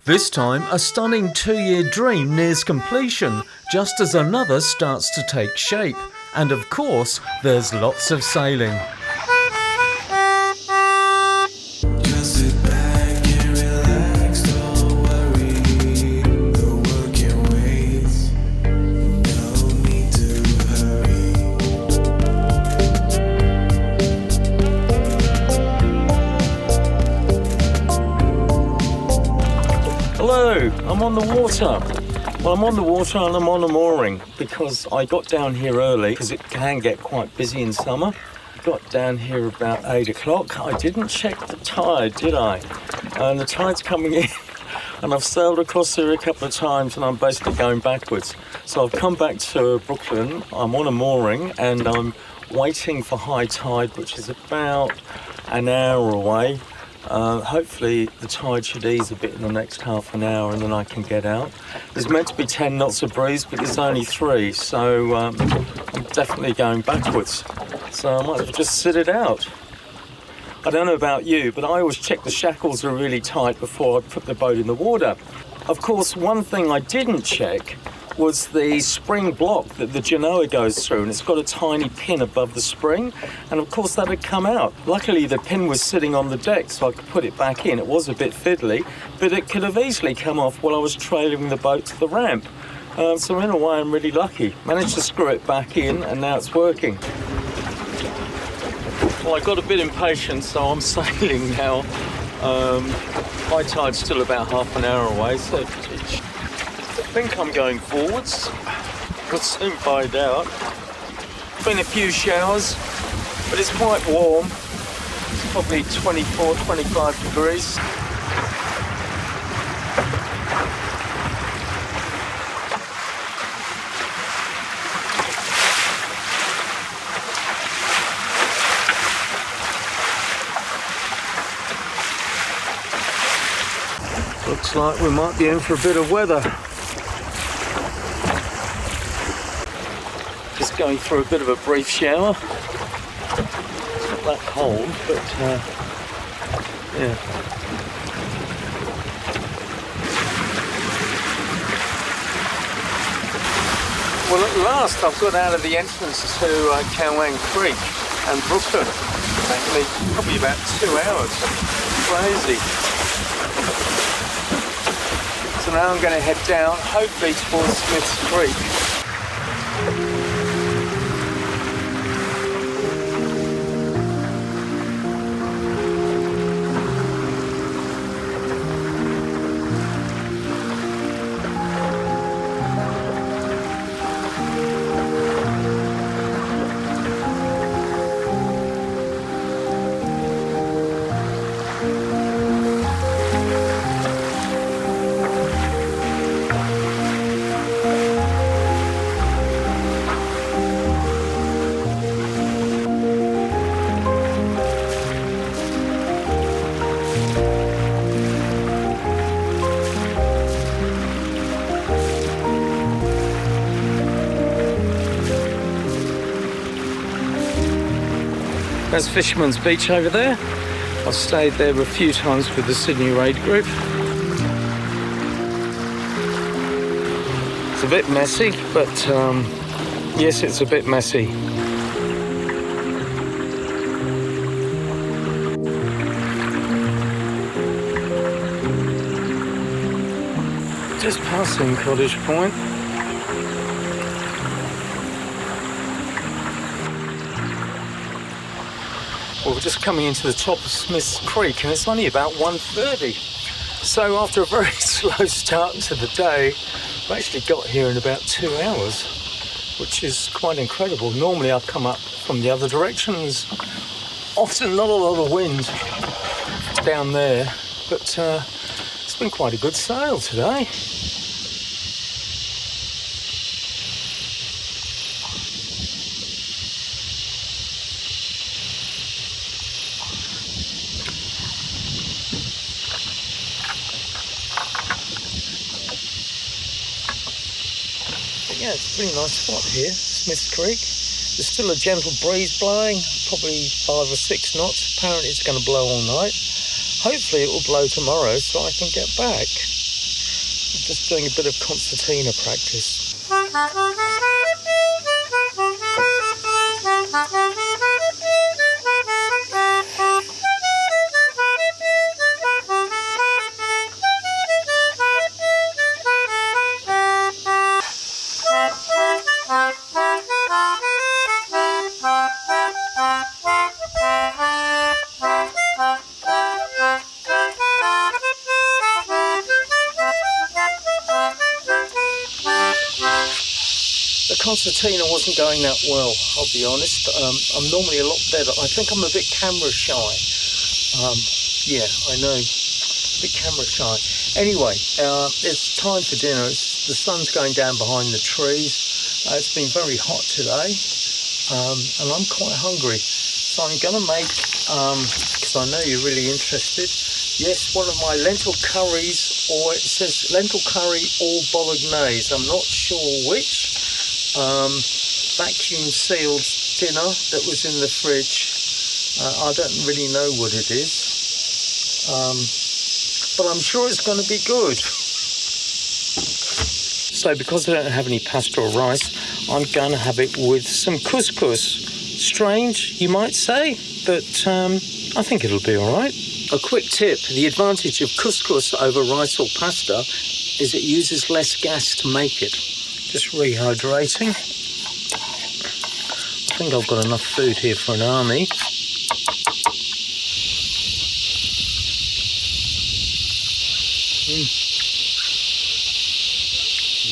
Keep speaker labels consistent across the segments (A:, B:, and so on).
A: This time, a stunning 2-year dream nears completion, just as another starts to take shape. And of course, there's lots of sailing. Hello, I'm on the water. Well, I'm on the water and I'm on a mooring because I got down here early because it can get quite busy in summer. Got down here about 8 o'clock. I didn't check the tide, did I? And the tide's coming in and I've sailed across here a couple of times and I'm basically going backwards. So I've come back to Brooklyn. I'm on a mooring and I'm waiting for high tide, which is about an hour away. Hopefully the tide should ease a bit in the next half an hour and then I can get out. There's meant to be 10 knots of breeze, but there's only 3, so I'm definitely going backwards. So I might as well just sit it out. I don't know about you, but I always check the shackles are really tight before I put the boat in the water. Of course, one thing I didn't check was the spring block that the genoa goes through, and it's got a tiny pin above the spring, and of course that had come out. Luckily the pin was sitting on the deck so I could put it back in. It was a bit fiddly, but it could have easily come off while I was trailing the boat to the ramp. So in a way I'm really lucky. Managed to screw it back in and now it's working. Well, I got a bit impatient, so I'm sailing now. High tide's still about half an hour away, so I think I'm going forwards. We'll soon find out. Been a few showers, but it's quite warm. It's probably 24, 25 degrees. Looks like we might be in for a bit of weather. Just going through a bit of a brief shower. It's not that cold, but yeah. Well, at last I've got out of the entrance to Campcooking Creek and Brooklyn. Actually, probably about 2 hours. Crazy. So now I'm going to head down, hopefully towards Smith's Creek. There's Fisherman's Beach over there. I've stayed there a few times with the Sydney Raid Group. It's a bit messy, but yes, it's a bit messy. Just passing Cottage Point. Well, we're just coming into the top of Smith's Creek and it's only about 1:30. So after a very slow start to the day, I've actually got here in about 2 hours, which is quite incredible. Normally I come up from the other direction. There's often not a lot of wind down there, but it's been quite a good sail today. Yeah, it's a pretty nice spot here, Smith's Creek. There's still a gentle breeze blowing, probably 5 or 6 knots. Apparently it's going to blow all night. Hopefully it will blow tomorrow so I can get back. Just doing a bit of concertina practice. The concertina wasn't going that well, I'll be honest. I'm normally a lot better. I think I'm a bit camera shy. Yeah, I know, a bit camera shy. Anyway, it's time for dinner. The sun's going down behind the trees. It's been very hot today, and I'm quite hungry. So I'm going to make, because I know you're really interested, yes, one of my lentil curries, or it says lentil curry or bolognese. I'm not sure which. Vacuum sealed dinner that was in the fridge. I don't really know what it is, but I'm sure it's going to be good. So because I don't have any pasta or rice, I'm going to have it with some couscous. Strange, you might say, but I think it'll be all right. A quick tip: the advantage of couscous over rice or pasta is it uses less gas to make it. Just rehydrating. I think I've got enough food here for an army.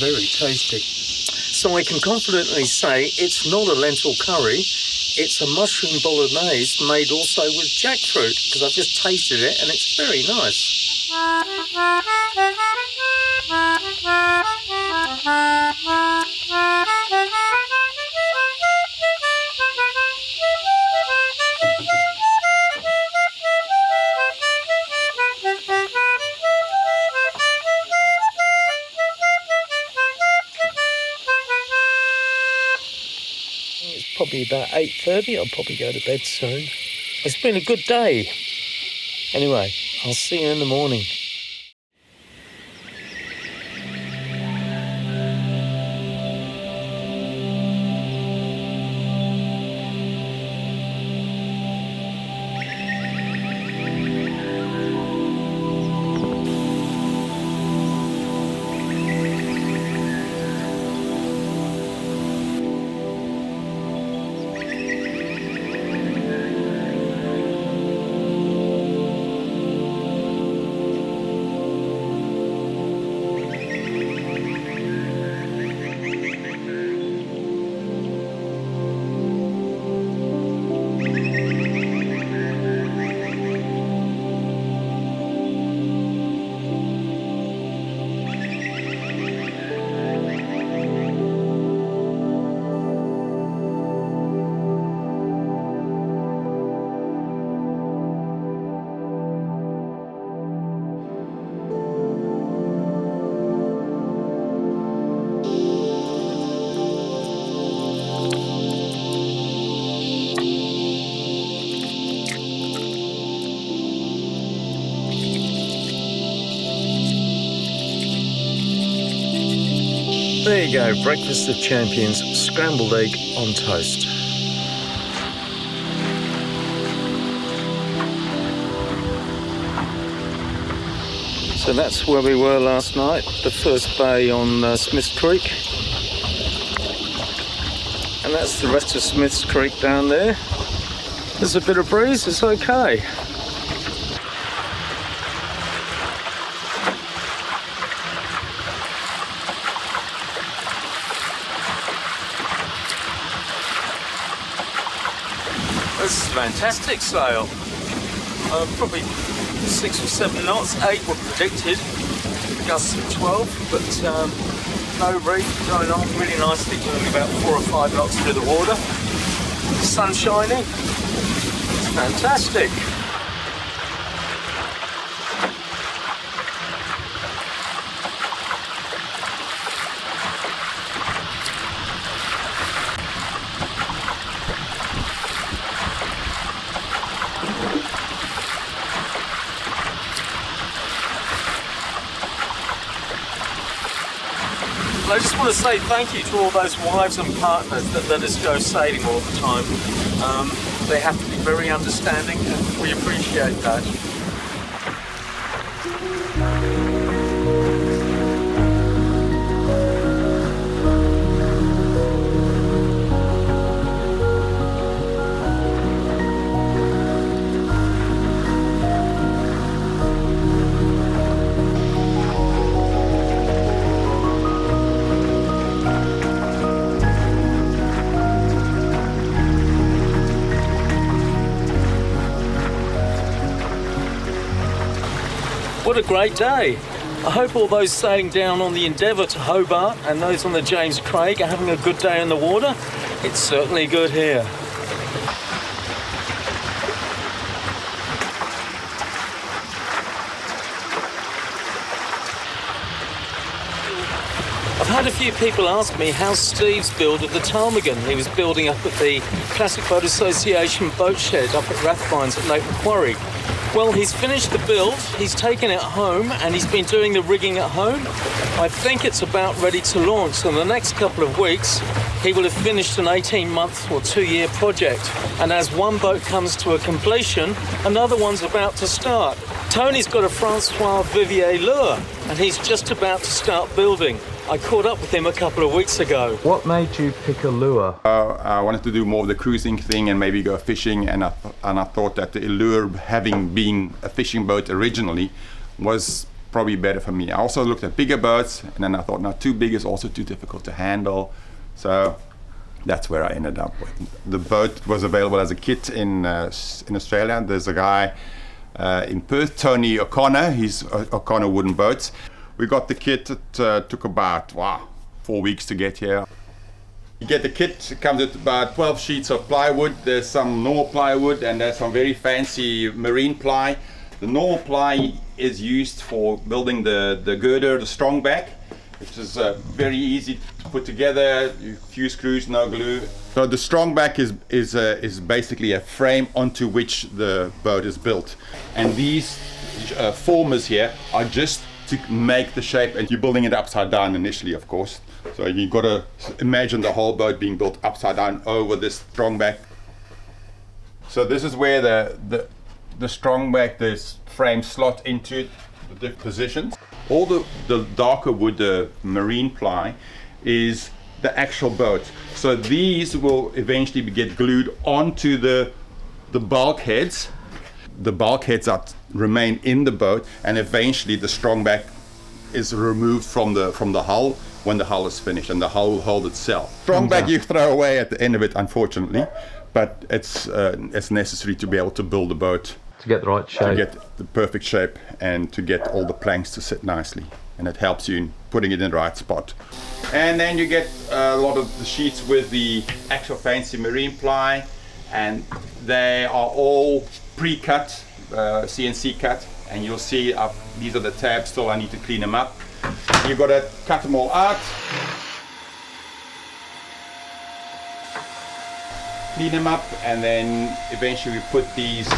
A: Very tasty. So I can confidently say it's not a lentil curry, it's a mushroom bolognese made also with jackfruit, because I've just tasted it and it's very nice. It's probably about 8:30. I'll probably go to bed soon. It's been a good day. Anyway, I'll see you in the morning. There you go, breakfast of champions, scrambled egg on toast. So that's where we were last night, the first bay on Smith's Creek. And that's the rest of Smith's Creek down there. There's a bit of breeze, it's okay. This is fantastic sail. Probably 6 or 7 knots, 8 were predicted, gusts of 12, but no reef going on really nicely, doing about 4 or 5 knots through the water. The sun shining, it's fantastic. I just want to say thank you to all those wives and partners that let us go sailing all the time. They have to be very understanding, and we appreciate that. What a great day. I hope all those sailing down on the Endeavour to Hobart and those on the James Craig are having a good day in the water. It's certainly good here. I've had a few people ask me how Steve's build of the Ptarmigan he was building up at the Classic Boat Association boat shed up at Rathmines at Lake Macquarie. Well, he's finished the build, he's taken it home, and he's been doing the rigging at home. I think it's about ready to launch, so in the next couple of weeks, he will have finished an 18-month or 2-year project. And as one boat comes to a completion, another one's about to start. Tony's got a Francois Vivier Ilur, and he's just about to start building. I caught up with him a couple of weeks ago. What made you pick a lure?
B: I wanted to do more of the cruising thing and maybe go fishing, and I thought that the Ilur, having been a fishing boat originally, was probably better for me. I also looked at bigger boats, and then I thought, no, too big is also too difficult to handle. So that's where I ended up with. The boat was available as a kit in Australia. There's a guy in Perth, Tony O'Connor. He's O'Connor Wooden Boats. We got the kit. It took about 4 weeks to get here. You get the kit, it comes with about 12 sheets of plywood. There's some normal plywood and there's some very fancy marine ply. The normal ply is used for building the girder, the strong back, which is very easy to put together. A few screws, no glue. So the strong back is basically a frame onto which the boat is built. And these formers here are just to make the shape, and you're building it upside down initially, of course. So you've got to imagine the whole boat being built upside down over this strong back. So this is where the strong back, this frame slot into the different positions. All the darker wood, the marine ply, is the actual boat. So these will eventually get glued onto the bulkheads. The bulkheads remain in the boat, and eventually the strong back is removed from the hull when the hull is finished, and the hull will hold itself. Strong back you throw away at the end of it, unfortunately, but it's necessary to be able to build a boat.
A: To get the right shape.
B: To get the perfect shape and to get all the planks to sit nicely. And it helps you in putting it in the right spot. And then you get a lot of the sheets with the actual fancy marine ply, and they are all pre-cut, CNC cut, and you'll see these are the tabs still. I need to clean them up. You've got to cut them all out, clean them up, and then eventually we put these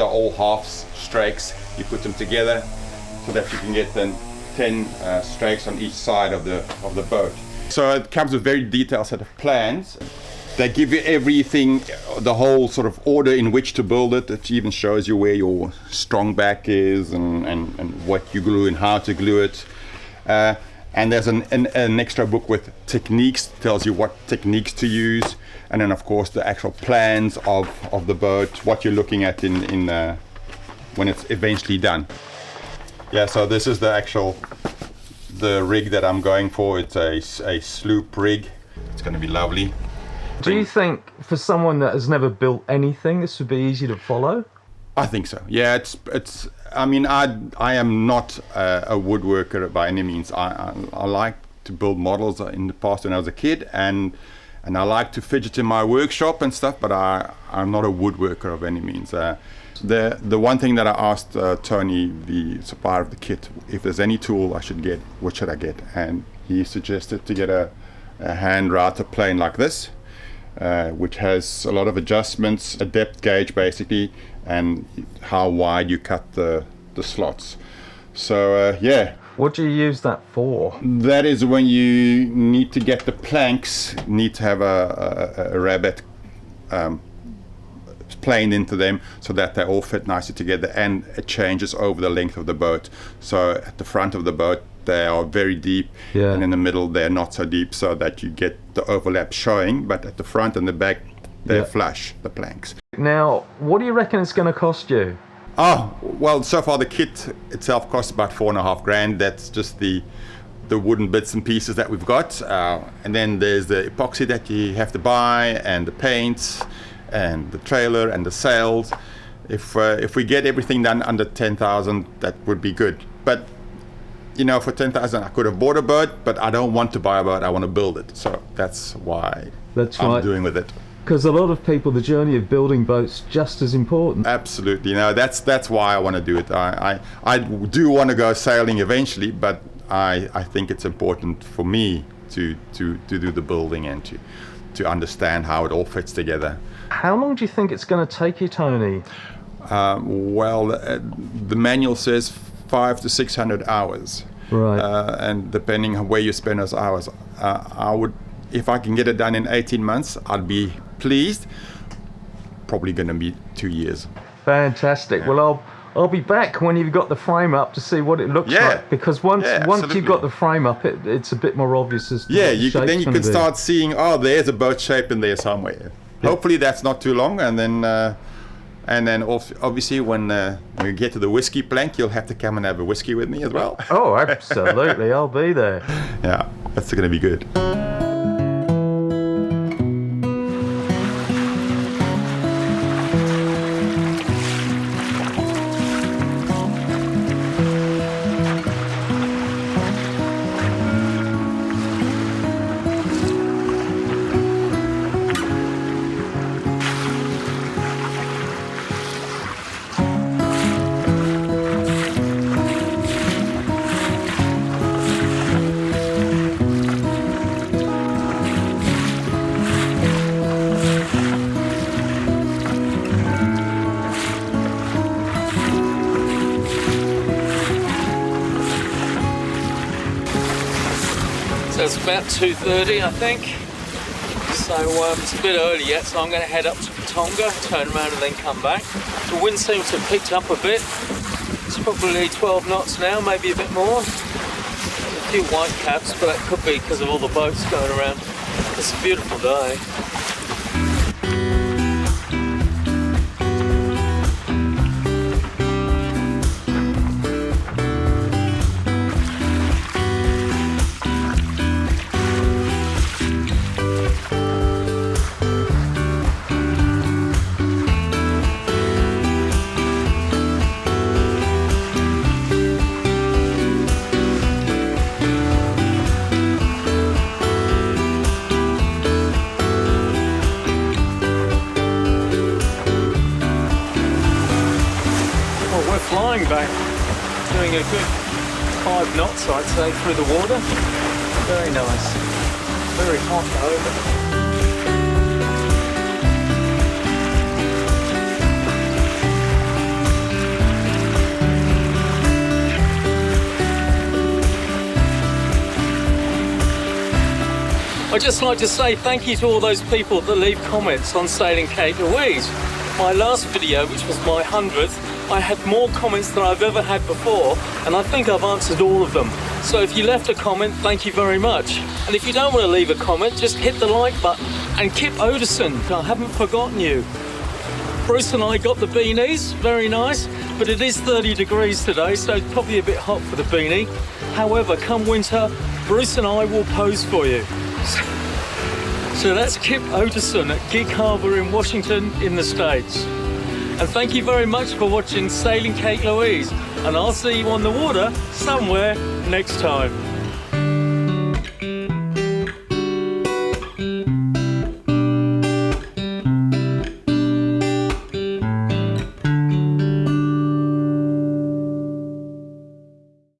B: are all halves strakes. You put them together so that you can get then 10 strakes on each side of the boat. So it comes with very detailed set of plans. They give you everything, the whole sort of order in which to build it. It even shows you where your strong back is and what you glue and how to glue it. And there's an extra book with techniques, tells you what techniques to use. And then of course the actual plans of the boat, what you're looking at in when it's eventually done. Yeah, so this is the rig that I'm going for. It's a sloop rig. It's going to be lovely.
A: Do you think for someone that has never built anything, this would be easy to follow?
B: I think so. Yeah, it's. I mean, I am not a woodworker by any means. I like to build models in the past when I was a kid, and I like to fidget in my workshop and stuff. But I'm not a woodworker of any means. The one thing that I asked Tony, the supplier of the kit, if there's any tool I should get, what should I get? And he suggested to get a hand router plane like this. Which has a lot of adjustments, a depth gauge basically, and how wide you cut the slots. So yeah.
A: What do you use that for?
B: That is when you need to get the planks, need to have a rabbet planed into them so that they all fit nicely together, and it changes over the length of the boat. So at the front of the boat they are very deep, and in the middle they're not so deep, so that you get the overlap showing, but at the front and the back they're flush, the planks.
A: Now, what do you reckon it's going to cost you?
B: Oh, well, so far the kit itself costs about $4,500. That's just the wooden bits and pieces that we've got, and then there's the epoxy that you have to buy, and the paints, and the trailer, and the sails. If we get everything done under 10,000, that would be good. But you know, for 10,000 I could have bought a boat, but I don't want to buy a boat, I want to build it. So that's why I'm doing with it.
A: Because a lot of people, the journey of building boats just as important.
B: Absolutely, you know, that's why I want to do it. I do want to go sailing eventually, but I think it's important for me to do the building and to understand how it all fits together.
A: How long do you think it's going to take you, Tony?
B: Well, the manual says 500 to 600 hours.
A: Right.
B: And depending on where you spend those hours, I would, if I can get it done in 18 months, I'd be pleased. Probably going to be 2 years.
A: Fantastic. Yeah. Well, I'll be back when you've got the frame up to see what it looks like. Because once you've got the frame up, it's a bit more obvious as to
B: then you can start seeing, oh, there's a boat shape in there somewhere. Yeah. Hopefully that's not too long, and then obviously when we get to the whiskey plank, you'll have to come and have a whiskey with me as well.
A: Oh, absolutely. I'll be there.
B: Yeah, that's going to be good.
A: So it's about 2:30, I think. So it's a bit early yet, so I'm going to head up to Tonga, turn around and then come back. The wind seems to have picked up a bit. It's probably 12 knots now, maybe a bit more. A few white caps, but that could be because of all the boats going around. It's a beautiful day. Flying back, doing a good 5 knots, I'd say, through the water. Very nice. Very hot though. I'd just like to say thank you to all those people that leave comments on Sailing Cape Louise. My last video, which was my 100th, I had more comments than I've ever had before, and I think I've answered all of them. So if you left a comment, thank you very much. And if you don't want to leave a comment, just hit the like button. And Kip Oderson, I haven't forgotten you. Bruce and I got the beanies, very nice, but it is 30 degrees today, so it's probably a bit hot for the beanie. However, come winter, Bruce and I will pose for you. So that's Kip Oderson at Gig Harbor in Washington in the States. And thank you very much for watching Sailing Cape Louise, and I'll see you on the water somewhere next time.